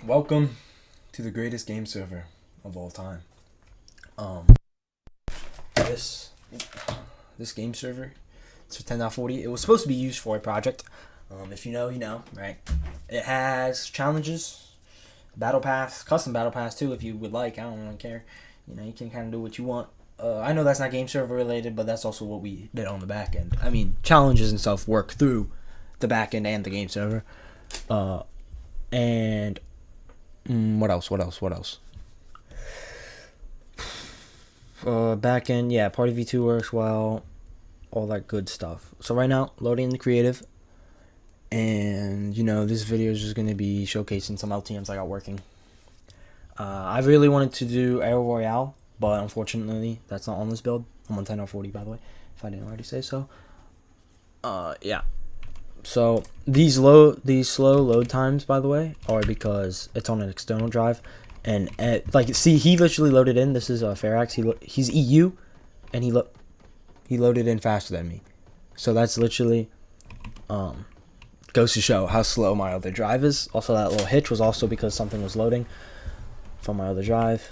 Welcome to the greatest game server of all time. Um, this this game server, it's for 10.40. It was supposed to be used for a project. If you know, you know, right? It has challenges, battle pass, custom battle pass too. If you would like, I don't really care. You know, you can kind of do what you want. I know that's not game server related, but that's also what we did on the back end. I mean, challenges and stuff work through the back end and the game server. And what else? Back end, yeah, Party V2 works well, all that good stuff. So right now, loading the creative, and you know, this video is just going to be showcasing some LTMs I got working. I really wanted to do Aero Royale, but unfortunately, that's not on this build. I'm on 10.40, by the way, if I didn't already say so. Yeah. So these slow load times, by the way, are because it's on an external drive, and like, see, he literally loaded in. This is farex. He's EU, and he loaded in faster than me. So that's literally goes to show how slow my other drive is. Also, that little hitch was also because something was loading from my other drive.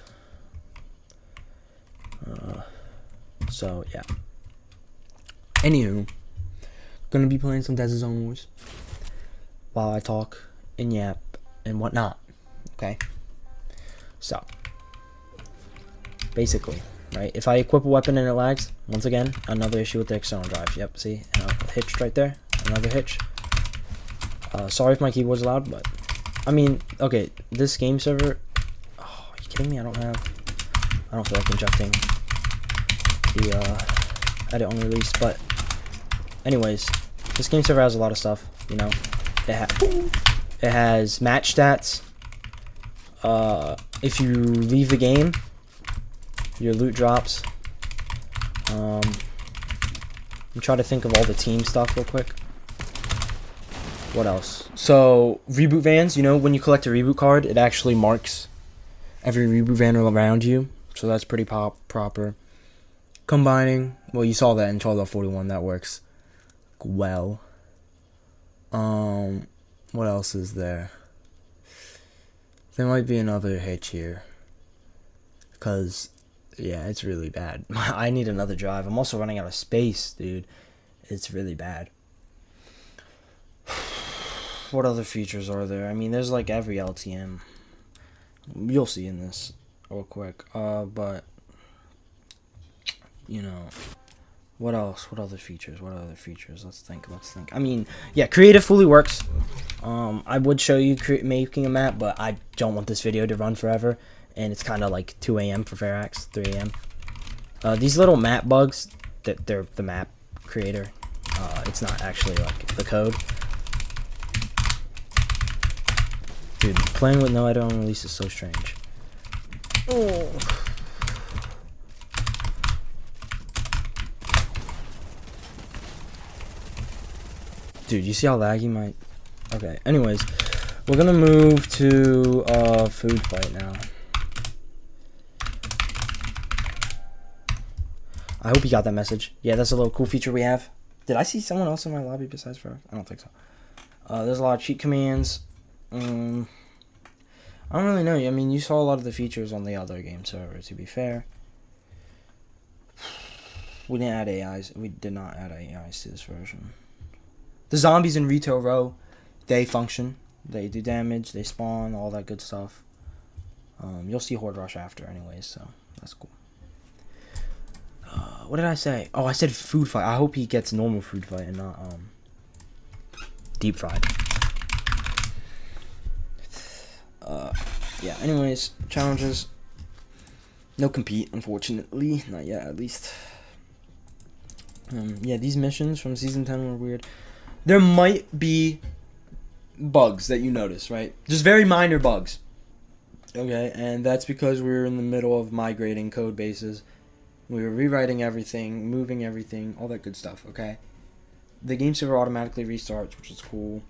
So yeah. Anywho, gonna be playing some Desert Zone Wars while I talk and yap and whatnot. Okay. So basically, right, if I equip a weapon and it lags, once again, another issue with the external drive. Yep, see, hitched right there, another hitch. Sorry if my keyboard's loud, but I mean, okay, this game server, oh, are you kidding me? I don't feel like injecting the edit on release, but anyways, this game server has a lot of stuff, you know. It has match stats. If you leave the game, your loot drops. I'm trying to think of all the team stuff real quick. What else? So, reboot vans, you know, when you collect a reboot card, it actually marks every reboot van around you. So that's pretty proper. Combining, well, you saw that in 12.41, that works well. What else is there? There might be another hitch here, because yeah, it's really bad. I need another drive. I'm also running out of space, dude. It's really bad. What other features are there? I mean, there's like every LTM. You'll see in this real quick. But you know, what else? What other features? Let's think. I mean, yeah, creative fully works. I would show you making a map, but I don't want this video to run forever, and it's kind of like 2 a.m. for farex, 3 a.m. These little map bugs, they're the map creator. It's not actually like the code. Dude, playing with no edit on release is so strange. Oh. Dude, you see how laggy my... Okay, anyways, we're gonna move to food fight now. I hope you got that message. Yeah, that's a little cool feature we have. Did I see someone else in my lobby besides Farex? I don't think so. There's a lot of cheat commands. I don't really know. I mean, you saw a lot of the features on the other game server, to be fair. We didn't add AIs. We did not add AIs to this version. The zombies in Retail Row, they function. They do damage, they spawn, all that good stuff. You'll see Horde Rush after anyways, so that's cool. What did I say? Oh, I said food fight. I hope he gets normal food fight and not deep fried. Yeah, anyways, challenges. No compete, unfortunately. Not yet, at least. Yeah, these missions from Season 10 were weird. There might be bugs that you notice, right? Just very minor bugs. Okay, and that's because we were in the middle of migrating code bases. We were rewriting everything, moving everything, all that good stuff, okay? The game server automatically restarts, which is cool.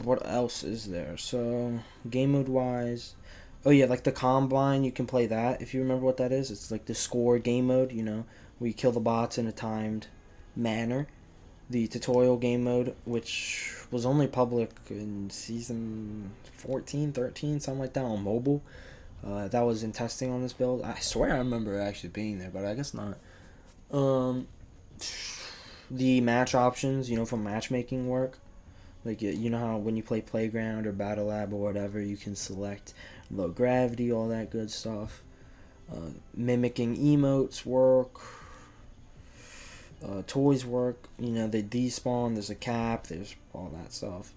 What else is there? So, game mode wise... Oh yeah, like the Combine, you can play that, if you remember what that is. It's like the score game mode, you know, where you kill the bots in a timed manner. The tutorial game mode, which was only public in season 14, 13, something like that on mobile. That was in testing on this build. I swear I remember it actually being there, but I guess not. The match options, for matchmaking work. Like, you know how when you play Playground or Battle Lab or whatever, you can select low gravity, all that good stuff. Mimicking emotes work. Toys work. They despawn. There's a cap. There's all that stuff.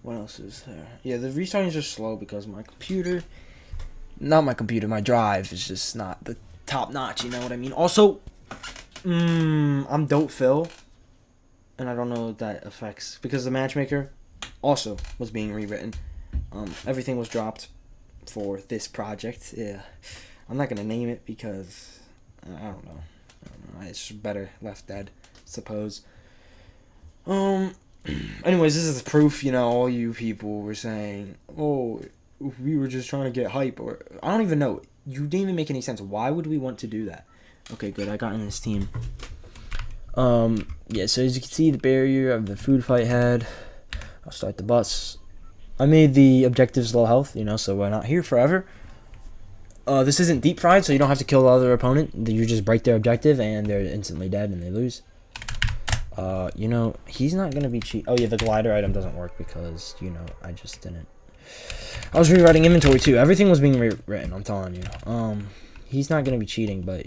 What else is there? Yeah, the restarting is just slow because my drive is just not the top notch. You know what I mean? Also, I'm Dope Phil. And I don't know what that affects. Because the matchmaker also was being rewritten. Everything was dropped for this project. Yeah. I'm not going to name it because I don't know. It's better left dead, suppose. Anyways, this is proof, all you people were saying, oh, we were just trying to get hype. Or I don't even know. You didn't even make any sense. Why would we want to do that? Okay, good. I got in this team. Yeah, so as you can see, the barrier of the food fight head. I'll start the bus. I made the objectives low health, so we're not here forever. This isn't deep fried, so you don't have to kill the other opponent. You just break their objective, and they're instantly dead, and they lose. He's not going to be cheat. Oh, yeah, the glider item doesn't work because, I just didn't. I was rewriting inventory, too. Everything was being rewritten, I'm telling you. He's not going to be cheating, but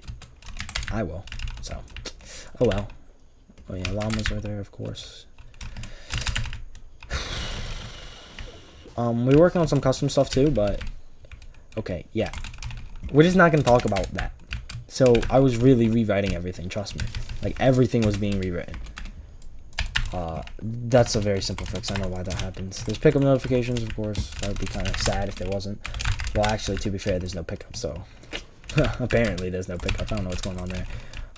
I will. So, oh, well. Oh, yeah, llamas are there, of course. We're working on some custom stuff, too, but... Okay, yeah. We're just not going to talk about that. So, I was really rewriting everything, trust me. Like, everything was being rewritten. That's a very simple fix. I know why that happens. There's pickup notifications, of course. That would be kind of sad if there wasn't. Well, actually, to be fair, there's no pickup, so... Apparently, there's no pickup. I don't know what's going on there.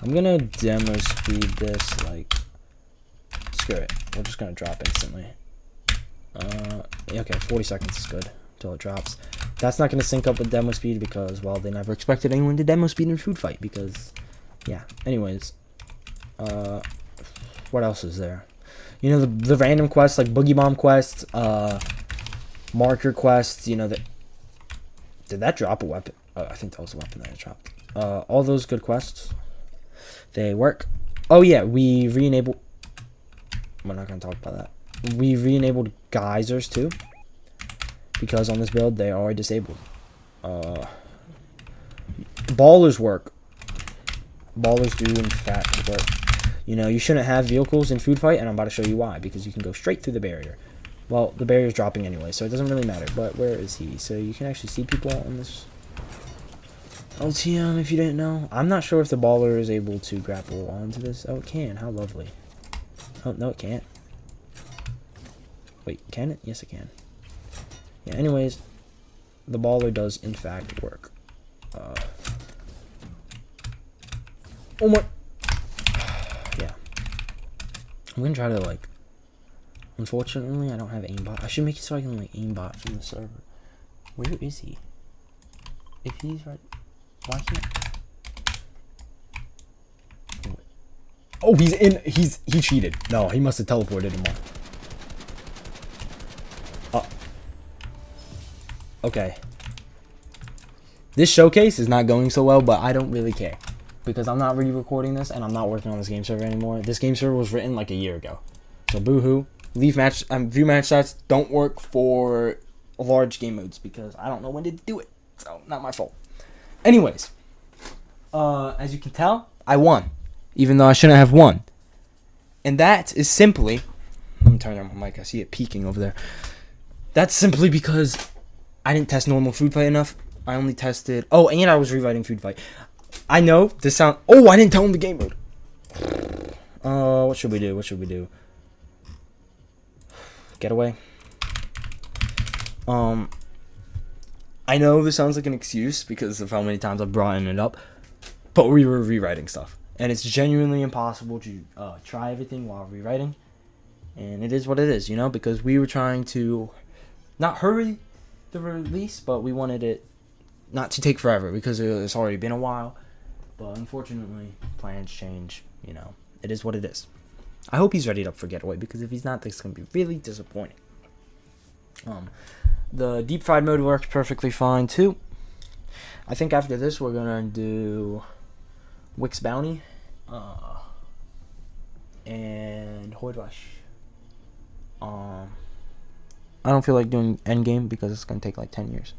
I'm going to demo speed this, like... Screw it. We're just going to drop instantly. Okay, 40 seconds is good. Until it drops. That's not going to sync up with demo speed because, well, they never expected anyone to demo speed in Food Fight because, yeah. Anyways, what else is there? The random quests like Boogie Bomb quests, marker quests. That did that drop a weapon? I think that was a weapon that I dropped. All those good quests, they work. Oh yeah, we re-enabled. We're not going to talk about that. We re-enabled geysers too. Because on this build, they are disabled. Ballers work. Ballers do, in fact, work. You shouldn't have vehicles in Food Fight, and I'm about to show you why. Because you can go straight through the barrier. Well, the barrier's dropping anyway, so it doesn't really matter. But where is he? So you can actually see people on this LTM, if you didn't know. I'm not sure if the baller is able to grapple onto this. Oh, it can. How lovely. Oh, no, it can't. Wait, can it? Yes, it can. Yeah, anyways, the baller does in fact work. Oh my! Yeah. I'm gonna try to, like... Unfortunately, I don't have aimbot. I should make it so I can, like, aimbot from the server. Where is he? If he's right... Why can't... Oh, he's in... He cheated. No, he must have teleported him off. Okay. This showcase is not going so well, but I don't really care. Because I'm not re-recording this, and I'm not working on this game server anymore. This game server was written like a year ago. So boo-hoo. View match stats don't work for large game modes, because I don't know when to do it. So, not my fault. Anyways. As you can tell, I won. Even though I shouldn't have won. And that is simply... Let me turn on my mic. I see it peeking over there. That's simply because... I didn't test normal Food Fight enough. I only tested... Oh, and I was rewriting Food Fight. I know this sound... Oh, I didn't tell him the game mode. What should we do? Getaway. I know this sounds like an excuse because of how many times I've brought it up. But we were rewriting stuff. And it's genuinely impossible to try everything while rewriting. And it is what it is, because we were trying to not hurry the release, but we wanted it not to take forever because it's already been a while. But unfortunately, plans change. It is what it is. I hope he's ready up for Getaway, because if he's not, this is going to be really disappointing. The deep fried mode works perfectly fine too. I think after this we're going to do Wick's Bounty and Horde Rush. I don't feel like doing endgame because it's going to take like 10 years.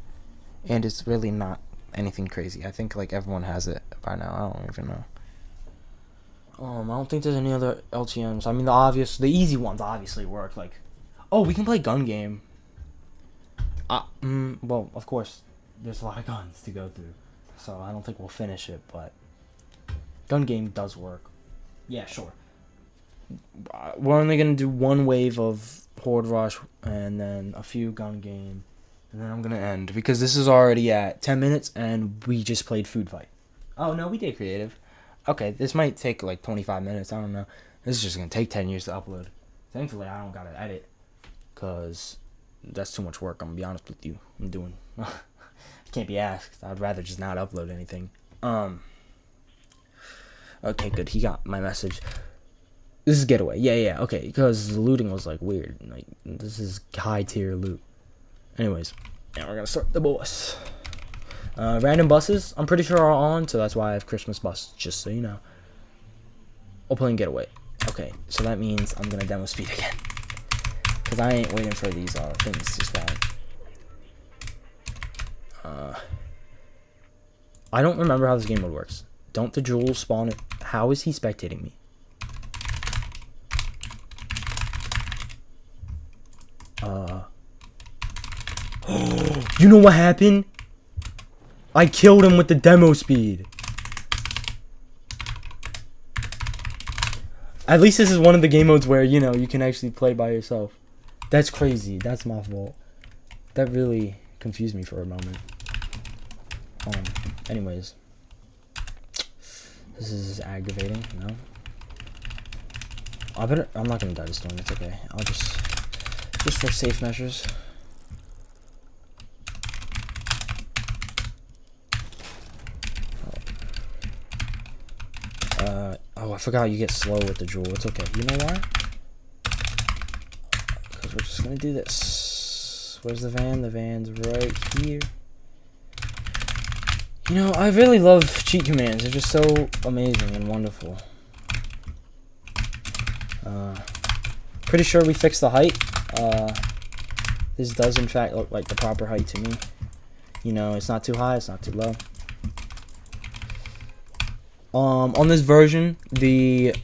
And it's really not anything crazy. I think like everyone has it by now. I don't even know. I don't think there's any other LTMs. I mean, the easy ones obviously work. Like, oh, we can play gun game. Well, of course, there's a lot of guns to go through, so I don't think we'll finish it. But gun game does work. Yeah, sure. We're only gonna do one wave of Horde Rush and then a few gun game, and then I'm gonna end because this is already at 10 minutes and we just played food fight. Oh no, we did creative. Okay, this might take like 25 minutes. I don't know. This is just gonna take 10 years to upload. Thankfully, I don't gotta edit, cause that's too much work. I'm gonna be honest with you. I'm doing. Can't be asked. I'd rather just not upload anything. Okay, good. He got my message. This is Getaway. Yeah. Okay, because the looting was like weird. Like, this is high tier loot. Anyways, now we're gonna start the boss. Random buses, I'm pretty sure are on, so that's why I have Christmas bus, just so you know. Oh, playing Getaway. Okay, so that means I'm gonna demo speed again. Because I ain't waiting for these things to spawn. I don't remember how this game mode works. Don't the jewels spawn it? How is he spectating me? You know what happened? I killed him with the demo speed. At least this is one of the game modes where, you know, you can actually play by yourself. That's crazy. That's my fault. That really confused me for a moment. Anyways. This is aggravating, no? I'm not gonna die this storm, it's okay. I'll just for safe measures. Oh, I forgot you get slow with the jewel. It's okay. You know why? Because we're just gonna do this. Where's the van? The van's right here. You know, I really love cheat commands. They're just so amazing and wonderful. Pretty sure we fixed the height. This does in fact look like the proper height to me. You know, it's not too high, it's not too low. On this version, the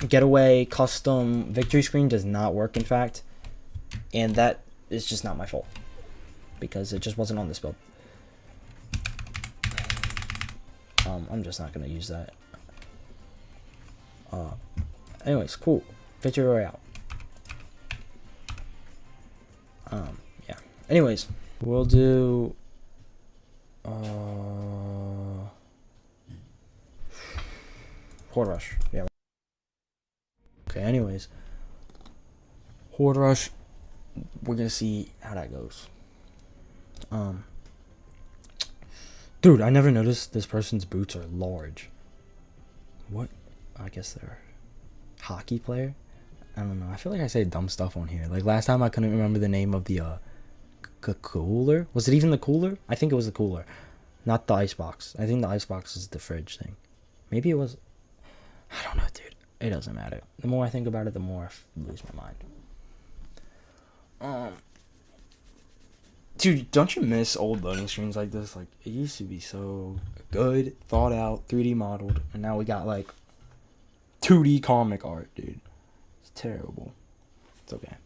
Getaway custom victory screen does not work, in fact. And that is just not my fault. Because it just wasn't on this build. I'm just not going to use that. Anyways, cool. Victory Royale. Yeah. Anyways, we'll do... Horde Rush. Yeah. Okay, anyways. Horde Rush. We're gonna see how that goes. Dude, I never noticed this person's boots are large. What? I guess they're hockey player? I don't know. I feel like I say dumb stuff on here. Like last time I couldn't remember the name of the cooler. Was it even the cooler? I think it was the cooler. Not the icebox. I think the icebox is the fridge thing. Maybe it was... I don't know, dude. It doesn't matter. The more I think about it, the more I lose my mind. Dude, don't you miss old loading screens like this? Like, it used to be so good, thought out, 3D modeled, and now we got, like, 2D comic art, dude. It's terrible. It's okay.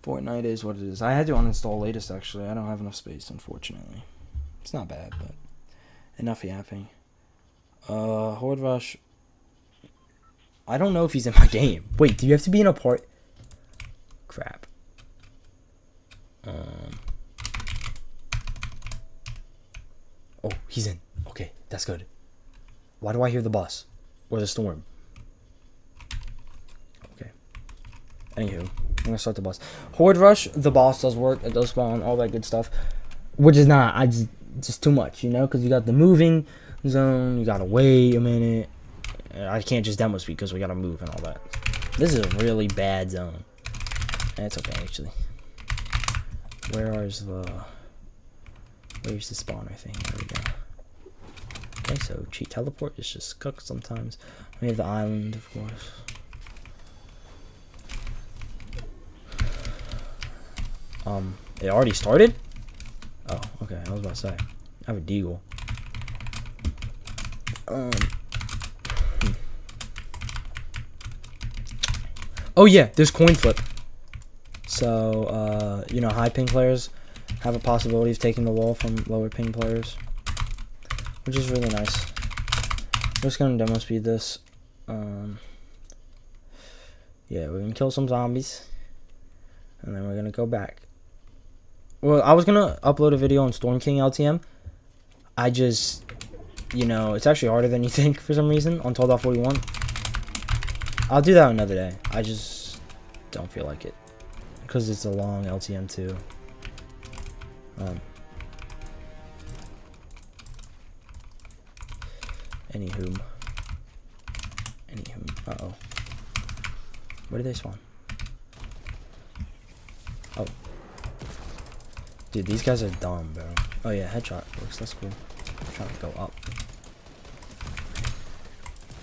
Fortnite is what it is. I had to uninstall latest, actually. I don't have enough space, unfortunately. It's not bad, but enough yapping. Horde Rush. I don't know if he's in my game. Wait, do you have to be in a part? Crap. Oh, he's in. Okay, that's good. Why do I hear the bus? Or the storm? Okay. Anywho, I'm gonna start the boss. Horde Rush, the boss does work. It does spawn, all that good stuff. Which is not, just too much, you know? Because you got the moving zone, you gotta wait a minute. I can't just demo speed because we gotta move and all that. This is a really bad zone. That's okay, actually. Where's the spawner thing? There we go. Okay, so cheat teleport is just cooked sometimes. We have the island, of course. It already started? Oh, okay, I was about to say. I have a deagle. Oh yeah, there's coin flip. So, you know, high ping players have a possibility of taking the wall from lower ping players, which is really nice. I'm just gonna demo speed this. Yeah, we're gonna kill some zombies, and then we're gonna go back. Well, I was gonna upload a video on Storm King LTM. I just, you know, it's actually harder than you think for some reason on 12.41. I'll do that another day. I just don't feel like it because it's a long LTM too. Anywho. Uh-oh. Where did they spawn? Oh. Dude, these guys are dumb, bro. Oh yeah, headshot works. That's cool. I'm trying to go up.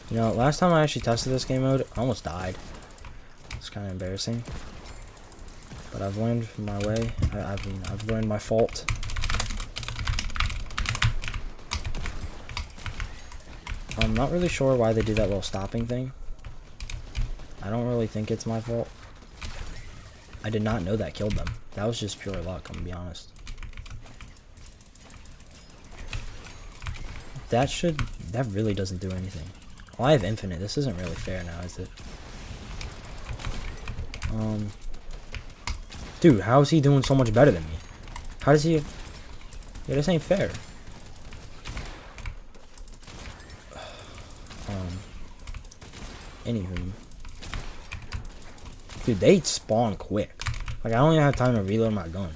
You know, last time I actually tested this game mode, I almost died. It's kind of embarrassing. But I've learned my way. I've learned my fault. I'm not really sure why they do that little stopping thing. I don't really think it's my fault. I did not know that killed them. That was just pure luck, I'm gonna be honest. That really doesn't do anything. Well, I have infinite. This isn't really fair now, is it? Dude, how is he doing so much better than me? How does he... Yeah, this ain't fair. Anywho. Dude, they spawn quick. Like, I don't even have time to reload my gun.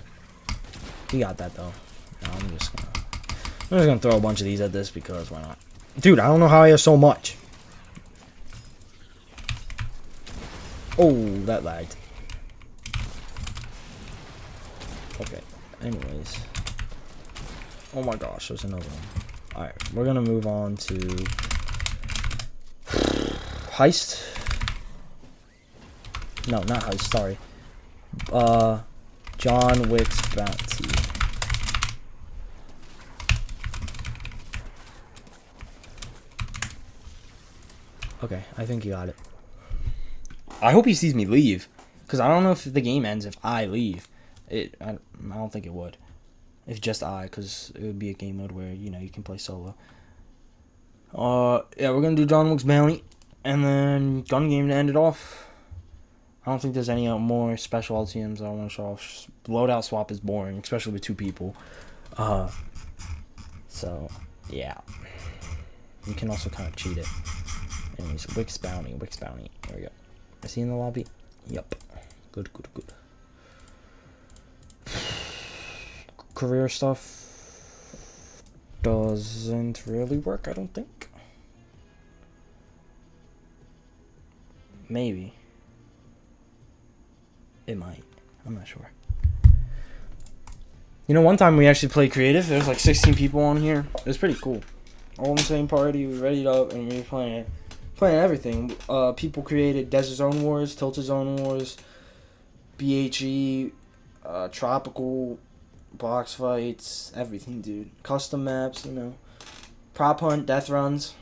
He got that, though. No, I'm just gonna throw a bunch of these at this because why not? Dude, I don't know how I have so much. Oh, that lagged. Okay, anyways. Oh my gosh, there's another one. Alright, we're gonna move on to Heist. No, not Heist, sorry. John Wick's Bounty. Okay, I think you got it. I hope he sees me leave, because I don't know if the game ends if I leave. I don't think it would. If just because it would be a game mode where, you know, you can play solo. Yeah, we're gonna do John Wick's Bounty, and then gun game to end it off. I don't think there's any more special LTMs I want to show off. Loadout swap is boring, especially with 2 people. So, yeah. You can also kind of cheat it. Anyways, Wick's Bounty. There we go. Is he in the lobby? Yup. Good. Career stuff doesn't really work, I don't think. Maybe. It might. I'm not sure. You know, one time we actually played creative. There was like 16 people on here. It was pretty cool. All in the same party. We readied up and we were playing everything. People created Desert Zone Wars, Tilted Zone Wars, BHE, Tropical, box fights, everything, dude. Custom maps, you know. Prop hunt, death runs.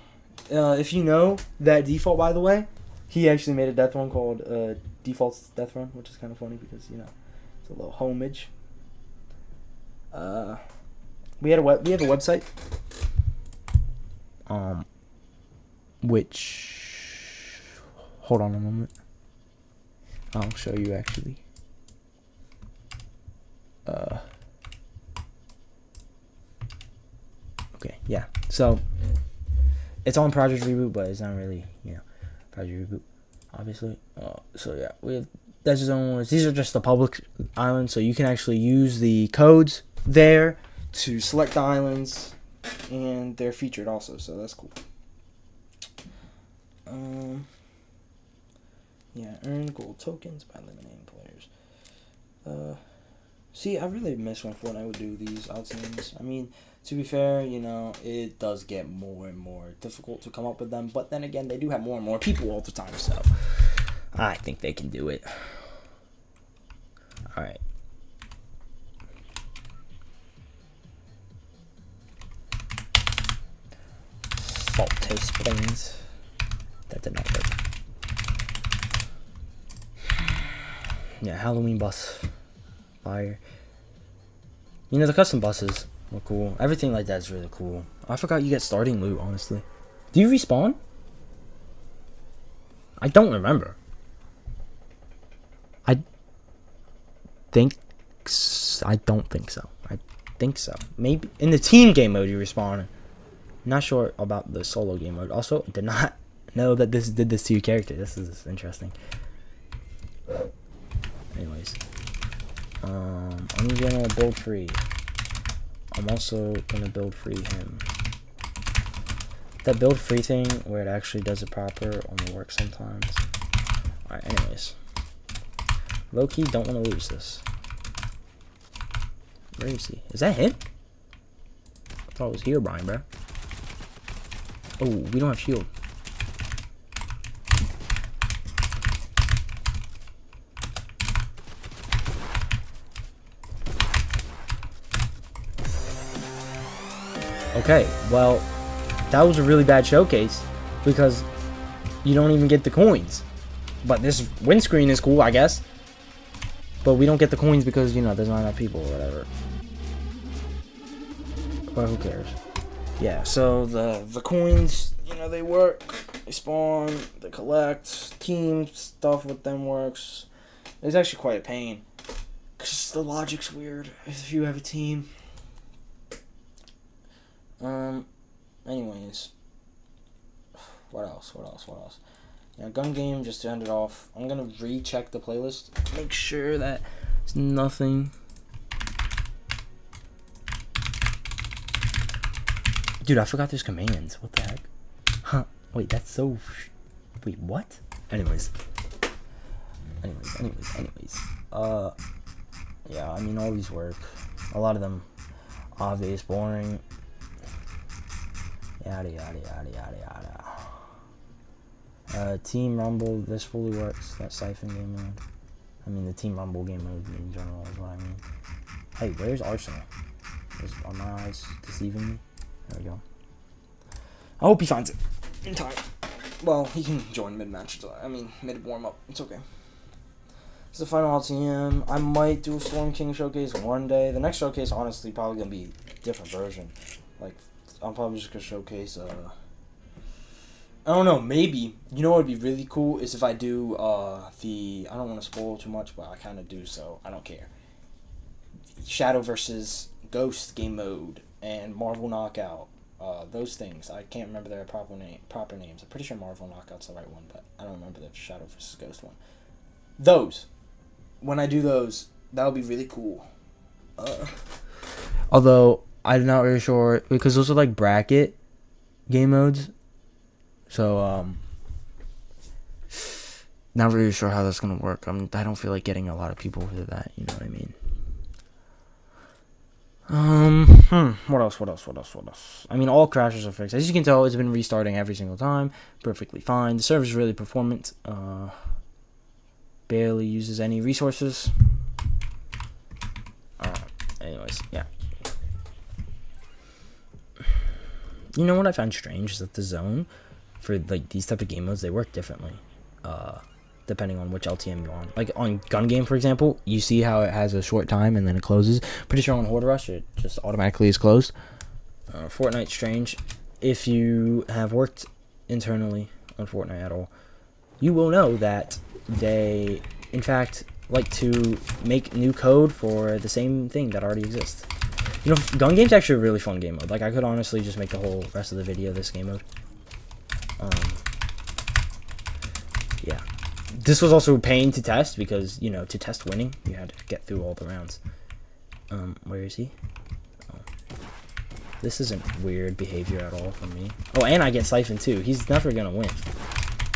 If you know that default, by the way, he actually made a death run called Default's Death Run, which is kind of funny because, you know, it's a little homage. We have a website. Which, hold on a moment. I'll show you actually. Okay, yeah. So it's on Project Reboot, but it's not really, you know, Project Reboot, obviously. So yeah, we have Desert Zone Wars. These are just the public islands, so you can actually use the codes there to select the islands, and they're featured also, so that's cool. Yeah, earn gold tokens by eliminating players. See, I really miss when Fortnite would do these LTMs. I mean, to be fair, you know, it does get more and more difficult to come up with them. But then again, they do have more and more people all the time, so I think they can do it. All right. Salty Springs. That did not work. Yeah, Halloween bus. Fire. You know, the custom buses were cool. Everything like that is really cool. I forgot you get starting loot, honestly. Do you respawn? I don't remember. I don't think so. I think so. Maybe in the team game mode you respawn. Not sure about the solo game mode. Also, did not know that this did this to your character. This is interesting. Anyways, I'm gonna build free. I'm also gonna build free him. That build free thing where it actually does it proper only works sometimes. Alright, anyways. Low key, don't want to lose this. Where is he? Is that him? I thought it was here, Brian, bro. Oh, we don't have shield. Okay, well, that was a really bad showcase because you don't even get the coins. But this windscreen is cool, I guess. But we don't get the coins because, you know, there's not enough people or whatever. But who cares? Yeah, so the coins, you know, they work. They spawn, they collect. Team stuff with them works. It's actually quite a pain. Because the logic's weird if you have a team. Anyways. What else? Yeah, gun game, just to end it off. I'm gonna recheck the playlist. Make sure that there's nothing. Dude, I forgot there's commands. What the heck? Huh. Wait, that's so... Wait, what? Anyways. Yeah, I mean, all these work. A lot of them obvious, boring. Yada, yada, yada, yada, yada. Team Rumble, this fully works. That Siphon game mode. I mean, the Team Rumble game mode in general is what I mean. Hey, where's Arsenal? Are my eyes deceiving me? There we go. I hope he finds it in time. Well, he can join mid-match. I mean, mid-warm-up. It's okay. It's the final LTM. I might do a Storm King showcase one day. The next showcase, honestly, probably going to be a different version. Like, I'm probably just going to showcase, I don't know, maybe. You know what would be really cool is if I do, I don't want to spoil too much, but I kind of do, so I don't care. Shadow versus Ghost game mode and Marvel Knockout. Those things. I can't remember their proper names. I'm pretty sure Marvel Knockout's the right one, but I don't remember the Shadow versus Ghost one. Those. When I do those, that would be really cool. Although, I'm not really sure, because those are like bracket game modes. So, not really sure how that's going to work. I don't feel like getting a lot of people for that, you know what I mean? What else? I mean, all crashes are fixed. As you can tell, it's been restarting every single time. Perfectly fine. The server's really performant. Barely uses any resources. Anyways, yeah. You know what I find strange is that the zone for like these type of game modes, they work differently. Depending on which LTM you're on. Like on Gun Game, for example, you see how it has a short time and then it closes. Pretty sure on Horde Rush, it just automatically is closed. Fortnite's strange. If you have worked internally on Fortnite at all, you will know that they, in fact, like to make new code for the same thing that already exists. You know, Gun Game's actually a really fun game mode. Like, I could honestly just make the whole rest of the video this game mode. Yeah. This was also a pain to test because, you know, to test winning, you had to get through all the rounds. Where is he? Oh. This isn't weird behavior at all from me. Oh, and I get Siphon too. He's never gonna win.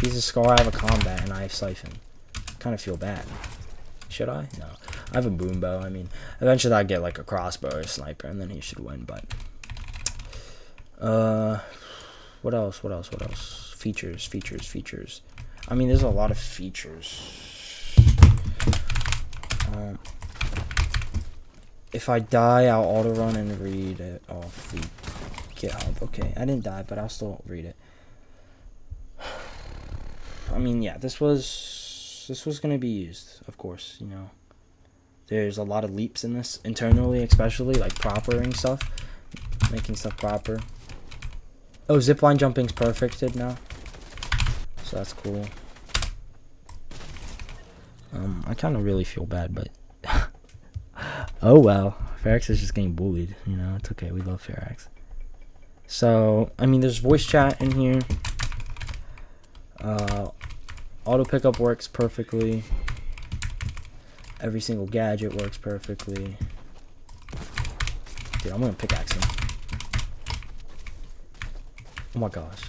He's a Scar, I have a combat, and I have Siphon. Kind of feel bad. Should I? No. I have a boom bow. I mean, eventually I'll get like a crossbow or a sniper, and then he should win. But what else? What else? What else? Features. I mean, there's a lot of features. If I die, I'll auto run and read it off the GitHub. Okay, I didn't die, but I'll still read it. I mean, yeah, this was gonna be used, of course. You know, there's a lot of leaps in this internally, especially like propering stuff, making stuff proper. Oh, zipline jumping's perfected now, so that's cool. I kind of really feel bad, but oh well, farex is just getting bullied. You know, it's okay. We love farex. So I mean, there's voice chat in here. Auto pickup works perfectly. Every single gadget works perfectly. Dude, I'm gonna pickaxe him. Oh my gosh.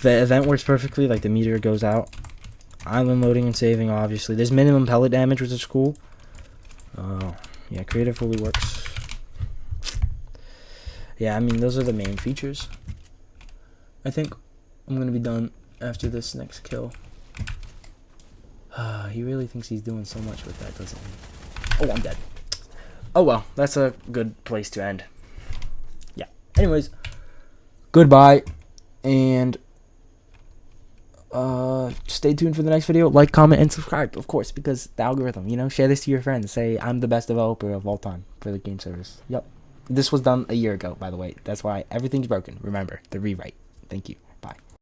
The event works perfectly, like the meteor goes out. Island loading and saving, obviously. There's minimum pellet damage, which is cool. Yeah, creative fully works. Yeah, I mean, those are the main features. I think I'm gonna be done after this next kill. He really thinks he's doing so much with that, doesn't he? Oh, I'm dead. Oh well, that's a good place to end. Yeah. Anyways, goodbye, and stay tuned for the next video. Like, comment, and subscribe, of course, because the algorithm. You know, share this to your friends. Say I'm the best developer of all time for the game service. Yep. This was done a year ago, by the way. That's why everything's broken. Remember the rewrite. Thank you.